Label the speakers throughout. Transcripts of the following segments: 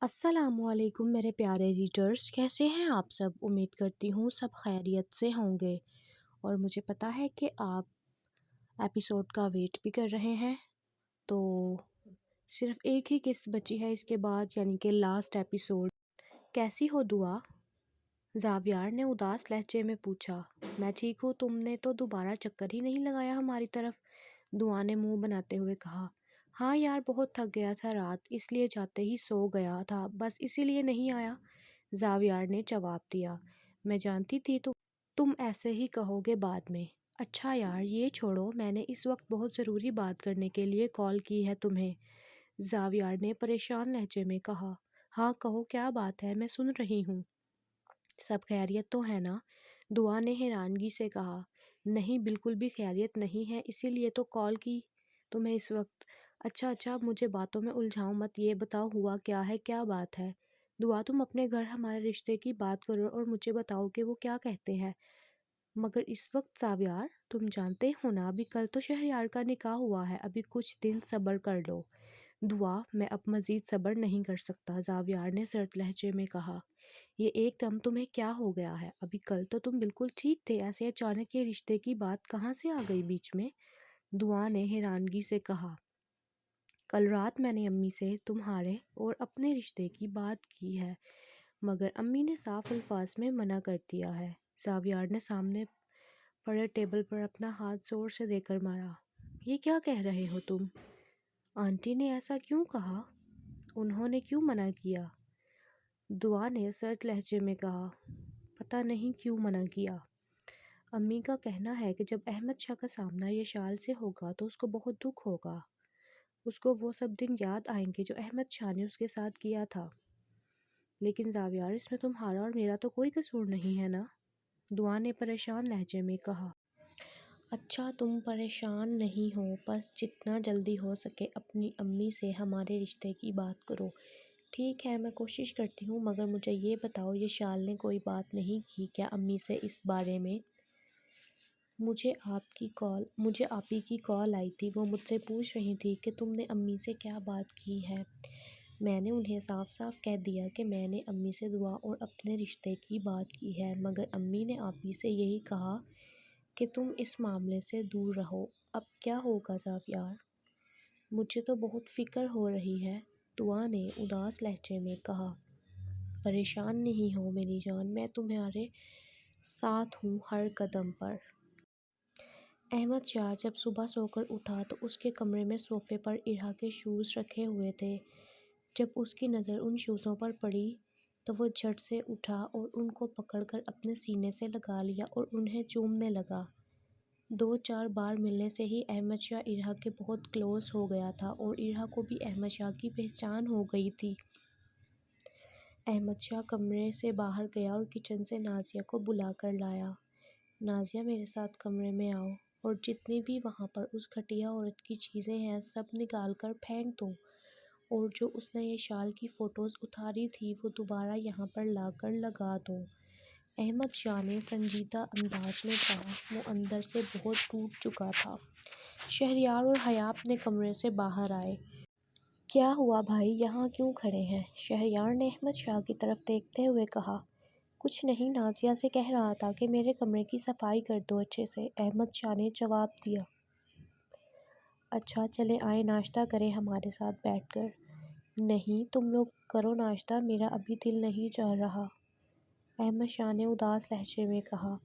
Speaker 1: السلام علیکم میرے پیارے ریڈرز، کیسے ہیں آپ سب؟ امید کرتی ہوں سب خیریت سے ہوں گے اور مجھے پتہ ہے کہ آپ ایپیسوڈ کا ویٹ بھی کر رہے ہیں۔ تو صرف ایک ہی قسط بچی ہے اس کے بعد، یعنی کہ لاسٹ ایپیسوڈ۔ کیسی ہو دعا؟ زاویار نے اداس لہجے میں پوچھا۔ میں ٹھیک ہوں، تم نے تو دوبارہ چکر ہی نہیں لگایا ہماری طرف، دعا نے منہ بناتے ہوئے کہا۔ ہاں یار، بہت تھک گیا تھا رات، اس لیے جاتے ہی سو گیا تھا، بس اسی لیے نہیں آیا، زاویار نے جواب دیا۔ میں جانتی تھی تم ایسے ہی کہو گے بعد میں۔ اچھا یار یہ چھوڑو، میں نے اس وقت بہت ضروری بات کرنے کے لیے کال کی ہے تمہیں، زاویار نے پریشان لہجے میں کہا۔ ہاں کہو، کیا بات ہے، میں سن رہی ہوں۔ سب خیریت تو ہے نا؟ دعا نے حیرانگی سے کہا۔ نہیں، بالکل بھی خیریت نہیں ہے، اسی لیے تو کال کی تمہیں اس وقت۔ اچھا مجھے باتوں میں الجھاؤ مت، یہ بتاؤ ہوا کیا ہے، کیا بات ہے؟ دعا تم اپنے گھر ہمارے رشتے کی بات کرو اور مجھے بتاؤ کہ وہ کیا کہتے ہیں، مگر اس وقت زاویار تم جانتے ہو نا، ابھی کل تو شہریار کا نکاح ہوا ہے، ابھی کچھ دن صبر کر لو۔ دعا میں اب مزید صبر نہیں کر سکتا، زاویار نے سرد لہجے میں کہا۔ یہ ایک دم تمہیں کیا ہو گیا ہے؟ ابھی کل تو تم بالکل ٹھیک تھے، ایسے اچانک یہ رشتے کی بات کہاں سے آ گئی بیچ میں؟ دعا نے حیرانگی سے کہا۔ کل رات میں نے امی سے تمہارے اور اپنے رشتے کی بات کی ہے، مگر امی نے صاف الفاظ میں منع کر دیا ہے۔ زاویار نے سامنے پڑے ٹیبل پر اپنا ہاتھ زور سے دے کر مارا۔ یہ کیا کہہ رہے ہو تم؟ آنٹی نے ایسا کیوں کہا؟ انہوں نے کیوں منع کیا؟ دعا نے سرد لہجے میں کہا۔ پتہ نہیں کیوں منع کیا۔ امی کا کہنا ہے کہ جب احمد شاہ کا سامنا یہ شال سے ہوگا تو اس کو بہت دکھ ہوگا، اس کو وہ سب دن یاد آئیں گے جو احمد شاہ نے اس کے ساتھ کیا تھا۔ لیکن زاویار، اس میں تمہارا اور میرا تو کوئی قصور نہیں ہے نا؟ دعا نے پریشان لہجے میں کہا۔ اچھا تم پریشان نہیں ہو، بس جتنا جلدی ہو سکے اپنی امی سے ہمارے رشتے کی بات کرو۔ ٹھیک ہے، میں کوشش کرتی ہوں، مگر مجھے یہ بتاؤ، یہ شال نے کوئی بات نہیں کی کیا امی سے اس بارے میں؟ مجھے آپ ہی کی کال آئی تھی، وہ مجھ سے پوچھ رہی تھی کہ تم نے امی سے کیا بات کی ہے۔ میں نے انہیں صاف صاف کہہ دیا کہ میں نے امی سے دعا اور اپنے رشتے کی بات کی ہے، مگر امی نے آپ ہی سے یہی کہا کہ تم اس معاملے سے دور رہو۔ اب کیا ہوگا زاویار؟ مجھے تو بہت فکر ہو رہی ہے، دعا نے اداس لہجے میں کہا۔ پریشان نہیں ہو میری جان، میں تمہارے ساتھ ہوں ہر قدم پر۔ احمد شاہ جب صبح سو کر اٹھا تو اس کے کمرے میں صوفے پر ارہا کے شوز رکھے ہوئے تھے۔ جب اس کی نظر ان شوزوں پر پڑی تو وہ جھٹ سے اٹھا اور ان کو پکڑ کر اپنے سینے سے لگا لیا اور انہیں چومنے لگا۔ 2-4 بار ملنے سے ہی احمد شاہ ارہا کے بہت کلوز ہو گیا تھا اور ارہا کو بھی احمد شاہ کی پہچان ہو گئی تھی۔ احمد شاہ کمرے سے باہر گیا اور کچن سے نازیہ کو بلا کر لایا۔ نازیہ میرے ساتھ کمرے میں آؤ اور جتنی بھی وہاں پر اس گھٹیا عورت کی چیزیں ہیں سب نکال کر پھینک دو، اور جو اس نے یہ شال کی فوٹوز اتاری تھی وہ دوبارہ یہاں پر لا کر لگا دو، احمد شاہ نے سنجیدہ انداز میں کہا۔ وہ اندر سے بہت ٹوٹ چکا تھا۔ شہریار اور حیا اپنے کمرے سے باہر آئے۔ کیا ہوا بھائی، یہاں کیوں کھڑے ہیں؟ شہریار نے احمد شاہ کی طرف دیکھتے ہوئے کہا۔ کچھ نہیں، نازیہ سے کہہ رہا تھا کہ میرے کمرے کی صفائی کر دو اچھے سے، احمد شاہ نے جواب دیا۔ اچھا چلے آئیں ناشتہ کریں ہمارے ساتھ بیٹھ کر۔ نہیں، تم لوگ کرو ناشتہ، میرا ابھی دل نہیں چاہ رہا، احمد شاہ نے اداس لہجے میں کہا۔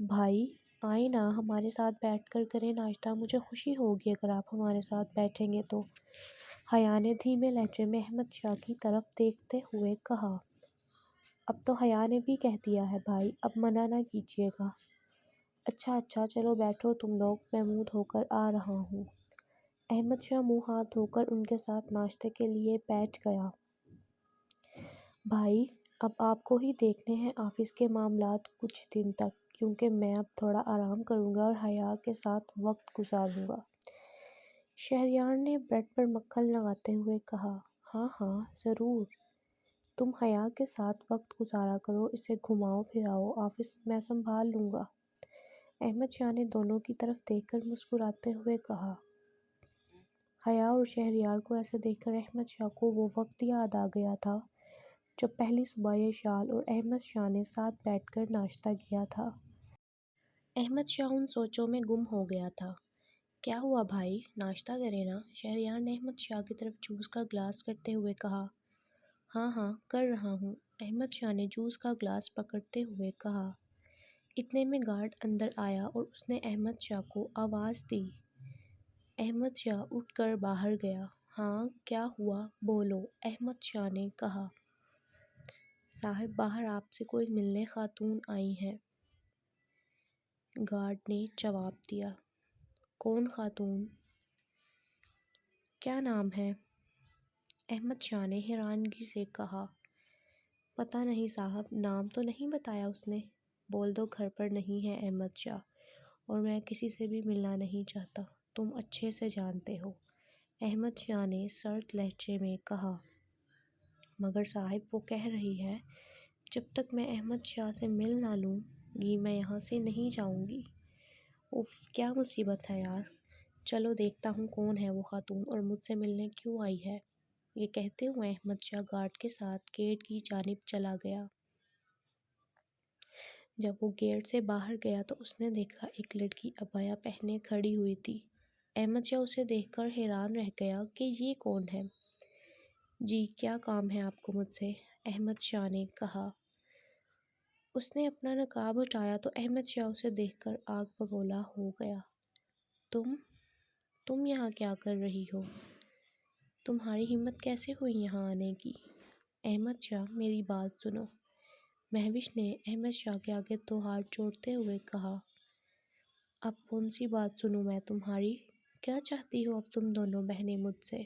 Speaker 1: بھائی آئیں نا، ہمارے ساتھ بیٹھ کر کریں ناشتہ، مجھے خوشی ہوگی اگر آپ ہمارے ساتھ بیٹھیں گے تو، حیا نے دھیمے لہجے میں احمد شاہ کی طرف دیکھتے ہوئے کہا۔ اب تو حیا نے بھی کہہ دیا ہے بھائی، اب منع نہ کیجیے گا۔ اچھا چلو بیٹھو تم لوگ، میں منہ دھو کر آ رہا ہوں۔ احمد شاہ منہ ہاتھ دھو کر ان کے ساتھ ناشتے کے لیے بیٹھ گیا۔ بھائی اب آپ کو ہی دیکھنے ہیں آفس کے معاملات کچھ دن تک، کیونکہ میں اب تھوڑا آرام کروں گا اور حیا کے ساتھ وقت گزاروں گا، شہریار نے بریڈ پر مکھن لگاتے ہوئے کہا۔ ہاں ضرور، تم حیا کے ساتھ وقت گزارا کرو، اسے گھماؤ پھراؤ، آفس میں سنبھال لوں گا، احمد شاہ نے دونوں کی طرف دیکھ کر مسکراتے ہوئے کہا۔ حیا اور شہریار کو ایسے دیکھ کر احمد شاہ کو وہ وقت یاد آ گیا تھا جب پہلی صبح یشال اور احمد شاہ نے ساتھ بیٹھ کر ناشتہ کیا تھا۔ احمد شاہ ان سوچوں میں گم ہو گیا تھا۔ کیا ہوا بھائی، ناشتہ کرے نا؟ شہریار نے احمد شاہ کی طرف جوس کا گلاس کرتے ہوئے کہا۔ ہاں ہاں کر رہا ہوں، احمد شاہ نے جوس کا گلاس پکڑتے ہوئے کہا۔ اتنے میں گارڈ اندر آیا اور اس نے احمد شاہ کو آواز دی۔ احمد شاہ اٹھ کر باہر گیا۔ ہاں کیا ہوا بولو، احمد شاہ نے کہا۔ صاحب باہر آپ سے کوئی ملنے خاتون آئی ہیں، گارڈ نے جواب دیا۔ کون خاتون؟ کیا نام ہے؟ احمد شاہ نے حیرانگی سے کہا۔ پتہ نہیں صاحب، نام تو نہیں بتایا اس نے۔ بول دو گھر پر نہیں ہے احمد شاہ، اور میں کسی سے بھی ملنا نہیں چاہتا، تم اچھے سے جانتے ہو، احمد شاہ نے سرد لہجے میں کہا۔ مگر صاحب وہ کہہ رہی ہے جب تک میں احمد شاہ سے مل نہ لوں گی میں یہاں سے نہیں جاؤں گی۔ اف کیا مصیبت ہے یار، چلو دیکھتا ہوں کون ہے وہ خاتون اور مجھ سے ملنے کیوں آئی ہے۔ یہ کہتے ہوئے احمد شاہ گارڈ کے ساتھ گیٹ کی جانب چلا گیا۔ جب وہ گیٹ سے باہر گیا تو اس نے دیکھا ایک لڑکی عبایا پہنے کھڑی ہوئی تھی۔ احمد شاہ اسے دیکھ کر حیران رہ گیا کہ یہ کون ہے۔ جی کیا کام ہے آپ کو مجھ سے؟ احمد شاہ نے کہا۔ اس نے اپنا نقاب ہٹایا تو احمد شاہ اسے دیکھ کر آگ بگولا ہو گیا۔ تم یہاں کیا کر رہی ہو؟ تمہاری ہمت کیسے ہوئی یہاں آنے کی؟ احمد شاہ میری بات سنو، مہوش نے احمد شاہ کے آگے دو ہاتھ جوڑتے ہوئے کہا۔ اب کون سی بات سنوں میں تمہاری؟ کیا چاہتی ہو اب تم دونوں بہنیں مجھ سے؟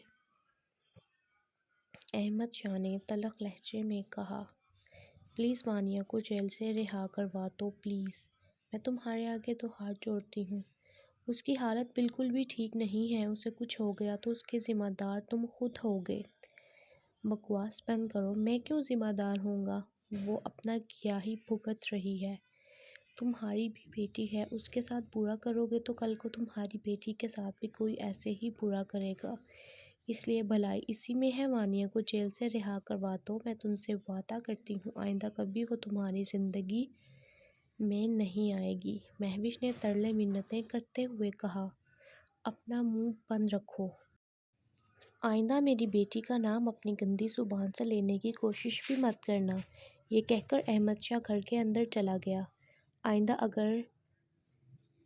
Speaker 1: احمد شاہ نے تلخ لہجے میں کہا۔ پلیز وانیہ کو جیل سے رہا کروا دو پلیز، میں تمہارے آگے دو ہاتھ جوڑتی ہوں۔ اس کی حالت بالکل بھی ٹھیک نہیں ہے، اسے کچھ ہو گیا تو اس کے ذمہ دار تم خود ہوگے۔ بکواس بند کرو، میں کیوں ذمہ دار ہوں گا؟ وہ اپنا کیا ہی بھگت رہی ہے۔ تمہاری بھی بیٹی ہے، اس کے ساتھ برا کرو گے تو کل کو تمہاری بیٹی کے ساتھ بھی کوئی ایسے ہی برا کرے گا، اس لیے بھلائی اسی میں ہے وانیہ کو جیل سے رہا کروا دو۔ میں تم سے وعدہ کرتی ہوں آئندہ کبھی وہ تمہاری زندگی میں نہیں آئے گی۔ مہوش نے ترلے منتیں کرتے ہوئے کہا۔ اپنا منہ بند رکھو۔ آئندہ میری بیٹی کا نام اپنی گندی زبان سے لینے کی کوشش بھی مت کرنا۔ یہ کہہ کر احمد شاہ گھر کے اندر چلا گیا۔ آئندہ اگر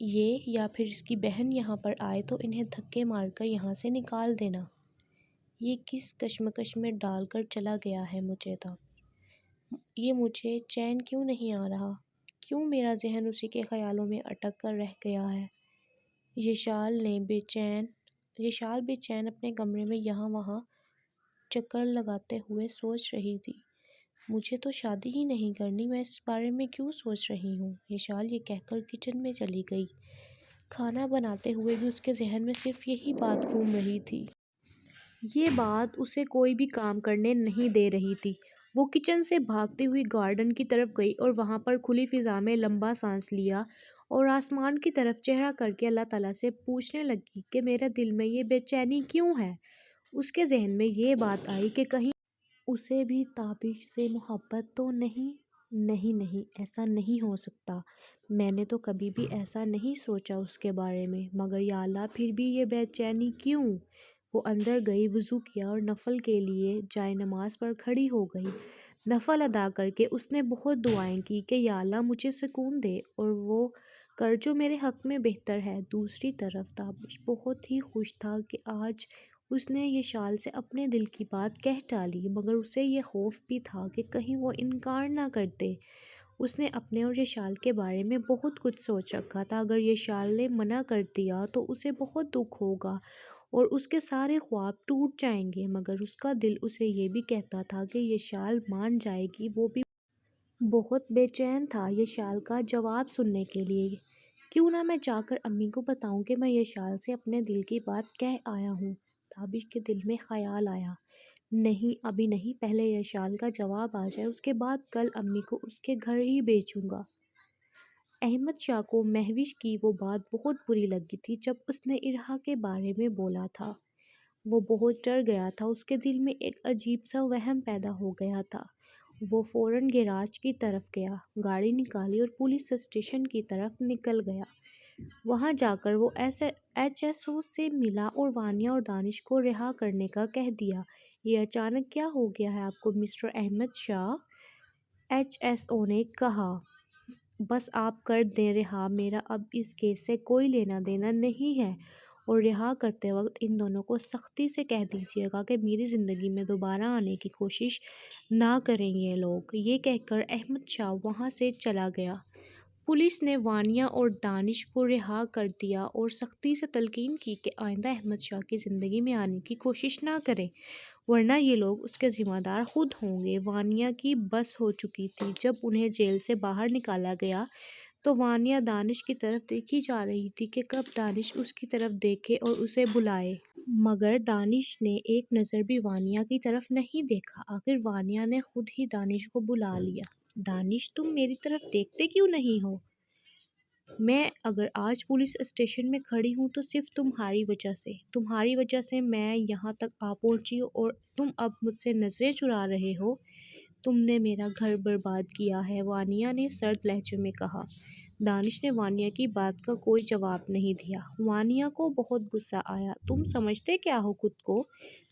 Speaker 1: یہ یا پھر اس کی بہن یہاں پر آئے تو انہیں دھکے مار کر یہاں سے نکال دینا۔ یہ کس کشمکش میں ڈال کر چلا گیا ہے یہ مجھے چین کیوں نہیں آ رہا؟ کیوں میرا ذہن اسی کے خیالوں میں اٹک کر رہ گیا ہے؟ یہ شال بے چین اپنے کمرے میں یہاں وہاں چکر لگاتے ہوئے سوچ رہی تھی۔ مجھے تو شادی ہی نہیں کرنی، میں اس بارے میں کیوں سوچ رہی ہوں؟ یہ شال یہ کہہ کر کچن میں چلی گئی۔ کھانا بناتے ہوئے بھی اس کے ذہن میں صرف یہی بات گھوم رہی تھی۔ یہ بات اسے کوئی بھی کام کرنے نہیں دے رہی تھی۔ وہ کچن سے بھاگتی ہوئی گارڈن کی طرف گئی اور وہاں پر کھلی فضا میں لمبا سانس لیا اور آسمان کی طرف چہرہ کر کے اللہ تعالیٰ سے پوچھنے لگی کہ میرے دل میں یہ بے چینی کیوں ہے؟ اس کے ذہن میں یہ بات آئی کہ کہیں اسے بھی تابش سے محبت تو نہیں؟ نہیں، ایسا نہیں ہو سکتا، میں نے تو کبھی بھی ایسا نہیں سوچا اس کے بارے میں، مگر یا اللہ پھر بھی یہ بے چینی کیوں؟ وہ اندر گئی، وضو کیا اور نفل کے لیے جائے نماز پر کھڑی ہو گئی۔ نفل ادا کر کے اس نے بہت دعائیں کی کہ یا اللہ مجھے سکون دے اور وہ کر جو میرے حق میں بہتر ہے۔ دوسری طرف تابش بہت ہی خوش تھا کہ آج اس نے یہ شال سے اپنے دل کی بات کہہ ڈالی، مگر اسے یہ خوف بھی تھا کہ کہیں وہ انکار نہ کر دے۔ اس نے اپنے اور یہ شال کے بارے میں بہت کچھ سوچ رکھا تھا، اگر یہ شال نے منع کر دیا تو اسے بہت دکھ ہوگا اور اس کے سارے خواب ٹوٹ جائیں گے، مگر اس کا دل اسے یہ بھی کہتا تھا کہ یہ شال مان جائے گی۔ وہ بھی بہت بے چین تھا یہ شال کا جواب سننے کے لیے۔ کیوں نہ میں جا کر امی کو بتاؤں کہ میں یہ شال سے اپنے دل کی بات کہہ آیا ہوں؟ تابش کے دل میں خیال آیا۔ نہیں ابھی نہیں، پہلے یہ شال کا جواب آ جائے، اس کے بعد کل امی کو اس کے گھر ہی بھیجوں گا۔ احمد شاہ کو مہوش کی وہ بات بہت بری لگی تھی جب اس نے ارہا کے بارے میں بولا تھا۔ وہ بہت ڈر گیا تھا، اس کے دل میں ایک عجیب سا وہم پیدا ہو گیا تھا۔ وہ فوراً گیراج کی طرف گیا، گاڑی نکالی اور پولیس اسٹیشن کی طرف نکل گیا۔ وہاں جا کر وہ ایچ ایس او سے ملا اور وانیہ اور دانش کو رہا کرنے کا کہہ دیا۔ یہ اچانک کیا ہو گیا ہے آپ کو mister Ahmad Shah? H S O نے کہا۔ بس آپ کر دیں رہا، میرا اب اس کیس سے کوئی لینا دینا نہیں ہے، اور رہا کرتے وقت ان دونوں کو سختی سے کہہ دیجیے گا کہ میری زندگی میں دوبارہ آنے کی کوشش نہ کریں یہ لوگ۔ یہ کہہ کر احمد شاہ وہاں سے چلا گیا۔ پولیس نے وانیہ اور دانش کو رہا کر دیا اور سختی سے تلقین کی کہ آئندہ احمد شاہ کی زندگی میں آنے کی کوشش نہ کریں، ورنہ یہ لوگ اس کے ذمہ دار خود ہوں گے۔ وانیہ کی بس ہو چکی تھی۔ جب انہیں جیل سے باہر نکالا گیا تو وانیہ دانش کی طرف دیکھی جا رہی تھی کہ کب دانش اس کی طرف دیکھے اور اسے بلائے، مگر دانش نے ایک نظر بھی وانیہ کی طرف نہیں دیکھا۔ آخر وانیہ نے خود ہی دانش کو بلا لیا۔ دانش، تم میری طرف دیکھتے کیوں نہیں ہو؟ میں اگر آج پولیس اسٹیشن میں کھڑی ہوں تو صرف تمہاری وجہ سے میں یہاں تک آ پہنچی ہوں، اور تم اب مجھ سے نظریں چرا رہے ہو۔ تم نے میرا گھر برباد کیا ہے، وانیہ نے سرد لہجے میں کہا۔ دانش نے وانیہ کی بات کا کوئی جواب نہیں دیا۔ وانیہ کو بہت غصہ آیا۔ تم سمجھتے کیا ہو خود کو؟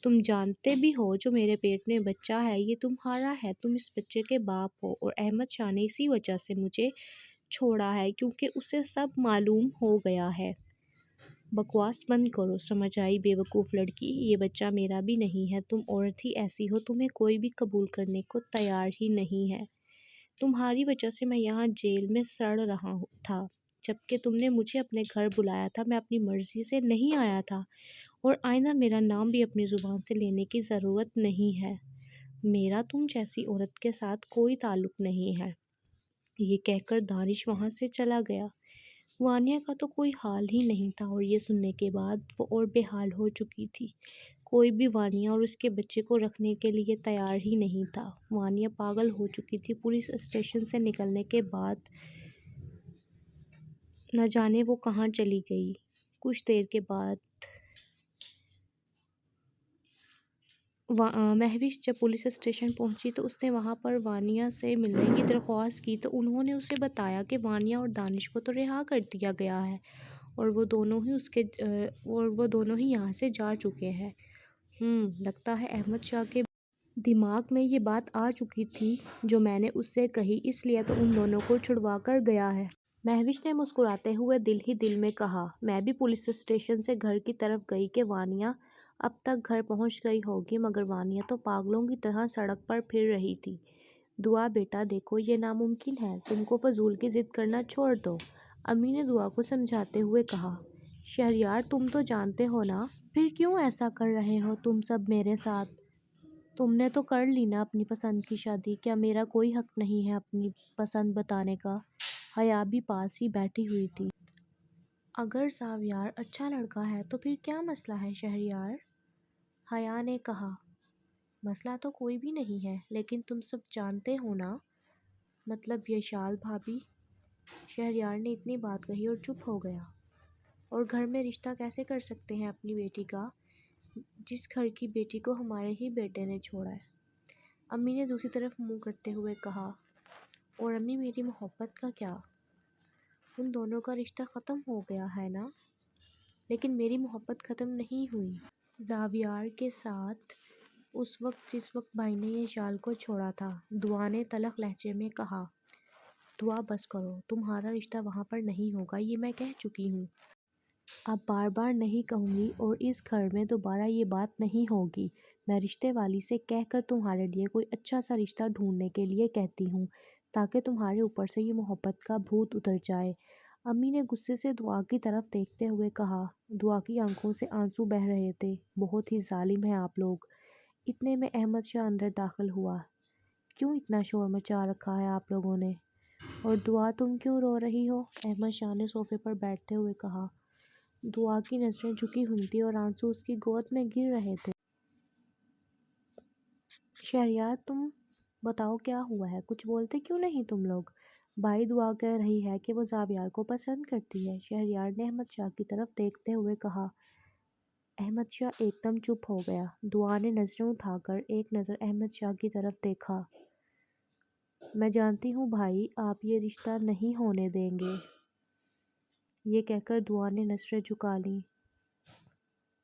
Speaker 1: تم جانتے بھی ہو جو میرے پیٹ میں بچہ ہے یہ تمہارا ہے، تم اس بچے کے باپ ہو، اور احمد شاہ نے اسی وجہ سے مجھے چھوڑا ہے کیونکہ اسے سب معلوم ہو گیا ہے۔ بکواس بند کرو، سمجھ آئی بے وقوف لڑکی؟ یہ بچہ میرا بھی نہیں ہے، تم عورت ہی ایسی ہو، تمہیں کوئی بھی قبول کرنے کو تیار ہی نہیں ہے۔ تمہاری وجہ سے میں یہاں جیل میں سڑ رہا تھا، جبکہ تم نے مجھے اپنے گھر بلایا تھا، میں اپنی مرضی سے نہیں آیا تھا، اور آئندہ میرا نام بھی اپنی زبان سے لینے کی ضرورت نہیں ہے۔ میرا تم جیسی عورت کے ساتھ کوئی تعلق نہیں ہے۔ یہ کہہ کر دانش وہاں سے چلا گیا۔ وانیہ کا تو کوئی حال ہی نہیں تھا، اور یہ سننے کے بعد وہ اور بے حال ہو چکی تھی۔ کوئی بھی وانیہ اور اس کے بچے کو رکھنے کے لیے تیار ہی نہیں تھا۔ وانیہ پاگل ہو چکی تھی۔ پولیس اسٹیشن سے نکلنے کے بعد نہ جانے وہ کہاں چلی گئی۔ کچھ دیر کے بعد مہوش جب پولیس اسٹیشن پہنچی تو اس نے وہاں پر وانیہ سے ملنے کی درخواست کی، تو انہوں نے اسے بتایا کہ وانیہ اور دانش کو تو رہا کر دیا گیا ہے، اور وہ دونوں ہی یہاں سے جا چکے ہیں۔ لگتا ہے احمد شاہ کے دماغ میں یہ بات آ چکی تھی جو میں نے اس سے کہی، اس لیے تو ان دونوں کو چھڑوا کر گیا ہے۔ مہوش نے مسکراتے ہوئے دل ہی دل میں کہا۔ میں بھی پولیس اسٹیشن سے گھر کی طرف گئی کہ وانیہ اب تک گھر پہنچ گئی ہوگی، مگر وانیہ تو پاگلوں کی طرح سڑک پر پھر رہی تھی۔ دعا بیٹا دیکھو، یہ ناممکن ہے، تم کو فضول کی ضد کرنا چھوڑ دو، امی نے دعا کو سمجھاتے ہوئے کہا۔ شہریار، تم تو جانتے ہو نا، پھر کیوں ایسا کر رہے ہو تم سب میرے ساتھ؟ تم نے تو کر لی نا اپنی پسند کی شادی، کیا میرا کوئی حق نہیں ہے اپنی پسند بتانے کا؟ حیا بھی پاس ہی بیٹھی ہوئی تھی۔ اگر زاویار اچھا لڑکا ہے تو پھر کیا مسئلہ ہے شہریار؟ حیا نے کہا۔ مسئلہ تو کوئی بھی نہیں ہے، لیکن تم سب جانتے ہو نا، مطلب یشال بھابھی۔ شہریار نے اتنی بات کہی اور چپ ہو گیا۔ اور گھر میں رشتہ کیسے کر سکتے ہیں اپنی بیٹی کا، جس گھر کی بیٹی کو ہمارے ہی بیٹے نے چھوڑا ہے؟ امی نے دوسری طرف منہ کرتے ہوئے کہا۔ اور امی، میری محبت کا کیا؟ ان دونوں کا رشتہ ختم ہو گیا ہے نا؟ لیکن میری محبت ختم نہیں ہوئی زاویار کے ساتھ اس وقت جس وقت بھائی نے یشال کو چھوڑا تھا، دعا نے تلخ لہجے میں کہا۔ دعا بس کرو، تمہارا رشتہ وہاں پر نہیں ہوگا، یہ میں کہہ چکی ہوں۔ اب بار بار نہیں کہوں گی، اور اس گھر میں دوبارہ یہ بات نہیں ہوگی۔ میں رشتے والی سے کہہ کر تمہارے لیے کوئی اچھا سا رشتہ ڈھونڈنے کے لیے کہتی ہوں، تاکہ تمہارے اوپر سے یہ محبت کا بھوت اتر جائے۔ امی نے غصے سے دعا کی طرف دیکھتے ہوئے کہا۔ دعا کی آنکھوں سے آنسو بہہ رہے تھے۔ بہت ہی ظالم ہیں آپ لوگ۔ اتنے میں احمد شاہ اندر داخل ہوا۔ کیوں اتنا شور مچا رکھا ہے آپ لوگوں نے؟ اور دعا، تم کیوں رو رہی ہو؟ احمد شاہ نے صوفے پر بیٹھتے ہوئے کہا۔ دعا کی نظریں جھکی ہوئی تھیں اور آنسو اس کی گود میں گر رہے تھے۔ شہریار، تم بتاؤ کیا ہوا ہے؟ کچھ بولتے کیوں نہیں تم لوگ؟ بھائی، دعا کہہ رہی ہے کہ وہ زاویار کو پسند کرتی ہے، شہریار نے احمد شاہ کی طرف دیکھتے ہوئے کہا۔ احمد شاہ ایک دم چپ ہو گیا۔ دعا نے نظریں اٹھا کر ایک نظر احمد شاہ کی طرف دیکھا۔ میں جانتی ہوں بھائی آپ یہ رشتہ نہیں ہونے دیں گے۔ یہ کہہ کر دعا نے نظریں جھکا لیں۔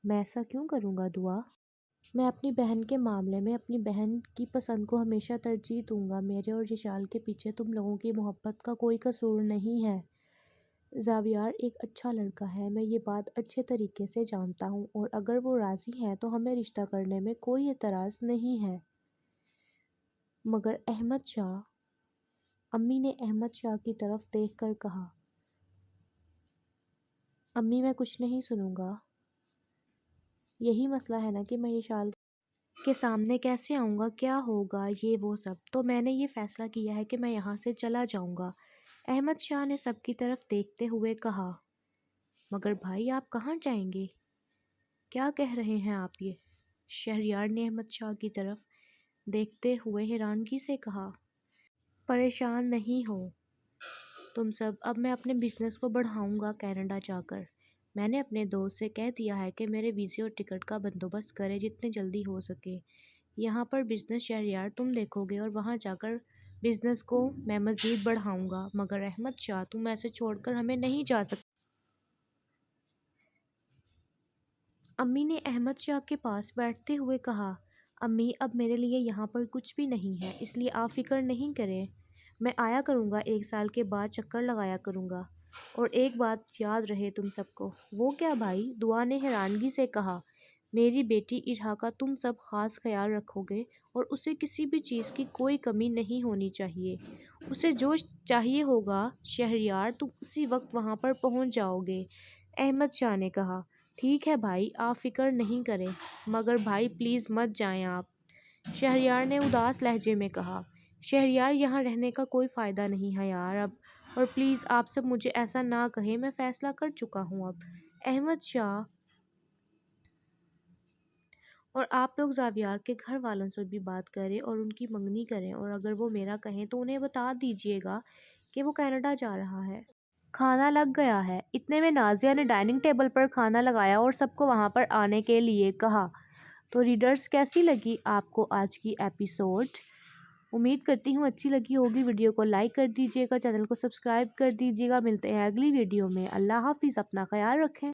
Speaker 1: میں ایسا کیوں کروں گا دعا؟ میں اپنی بہن کے معاملے میں اپنی بہن کی پسند کو ہمیشہ ترجیح دوں گا۔ میرے اور یشال کے پیچھے تم لوگوں کی محبت کا کوئی قصور نہیں ہے۔ زاویار ایک اچھا لڑکا ہے، میں یہ بات اچھے طریقے سے جانتا ہوں، اور اگر وہ راضی ہیں تو ہمیں رشتہ کرنے میں کوئی اعتراض نہیں ہے۔ مگر احمد شاہ، امی نے احمد شاہ کی طرف دیکھ کر کہا۔ امی میں کچھ نہیں سنوں گا۔ یہی مسئلہ ہے نا کہ میں یشال کے سامنے کیسے آؤں گا، کیا ہوگا، یہ وہ سب، تو میں نے یہ فیصلہ کیا ہے کہ میں یہاں سے چلا جاؤں گا۔ احمد شاہ نے سب کی طرف دیکھتے ہوئے کہا۔ مگر بھائی آپ کہاں جائیں گے؟ کیا کہہ رہے ہیں آپ یہ؟ شہریار نے احمد شاہ کی طرف دیکھتے ہوئے حیرانگی سے کہا۔ پریشان نہیں ہو تم سب، اب میں اپنے بزنس کو بڑھاؤں گا کینیڈا جا کر۔ میں نے اپنے دوست سے کہہ دیا ہے کہ میرے ویزے اور ٹکٹ کا بندوبست کرے جتنے جلدی ہو سکے۔ یہاں پر بزنس شہریار تم دیکھو گے اور وہاں جا کر بزنس کو میں مزید بڑھاؤں گا۔ مگر احمد شاہ تم ایسے چھوڑ کر ہمیں نہیں جا سکتے۔ امی نے احمد شاہ کے پاس بیٹھتے ہوئے کہا۔ امی اب میرے لیے یہاں پر کچھ بھی نہیں ہے، اس لیے آپ فکر نہیں کریں۔ میں آیا کروں گا، 1 سال کے بعد چکر لگایا کروں گا۔ اور ایک بات یاد رہے تم سب کو۔ وہ کیا بھائی؟ دعا نے حیرانگی سے کہا۔ میری بیٹی ارہا کا تم سب خاص خیال رکھو گے اور اسے کسی بھی چیز کی کوئی کمی نہیں ہونی چاہیے۔ اسے جو چاہیے ہوگا شہریار تم اسی وقت وہاں پر پہنچ جاؤ گے۔ احمد شاہ نے کہا۔ ٹھیک ہے بھائی، آپ فکر نہیں کریں، مگر بھائی پلیز مت جائیں آپ، شہریار نے اداس لہجے میں کہا۔ شہریار یہاں رہنے کا کوئی فائدہ نہیں ہے یار اب، اور پلیز آپ سب مجھے ایسا نہ کہیں، میں فیصلہ کر چکا ہوں اب۔ احمد شاہ اور آپ لوگ زاویار کے گھر والوں سے بھی بات کریں اور ان کی منگنی کریں، اور اگر وہ میرا کہیں تو انہیں بتا دیجیے گا کہ وہ کینیڈا جا رہا ہے۔ کھانا لگ گیا ہے۔ اتنے میں نازیہ نے ڈائننگ ٹیبل پر کھانا لگایا اور سب کو وہاں پر آنے کے لیے کہا۔ تو ریڈرز کیسی لگی آپ کو آج کی ایپیسوڈ؟ امید کرتی ہوں اچھی لگی ہوگی۔ ویڈیو کو لائک کر دیجیے گا، چینل کو سبسکرائب کر دیجیے گا۔ ملتے ہیں اگلی ویڈیو میں۔ اللہ حافظ، اپنا خیال رکھیں۔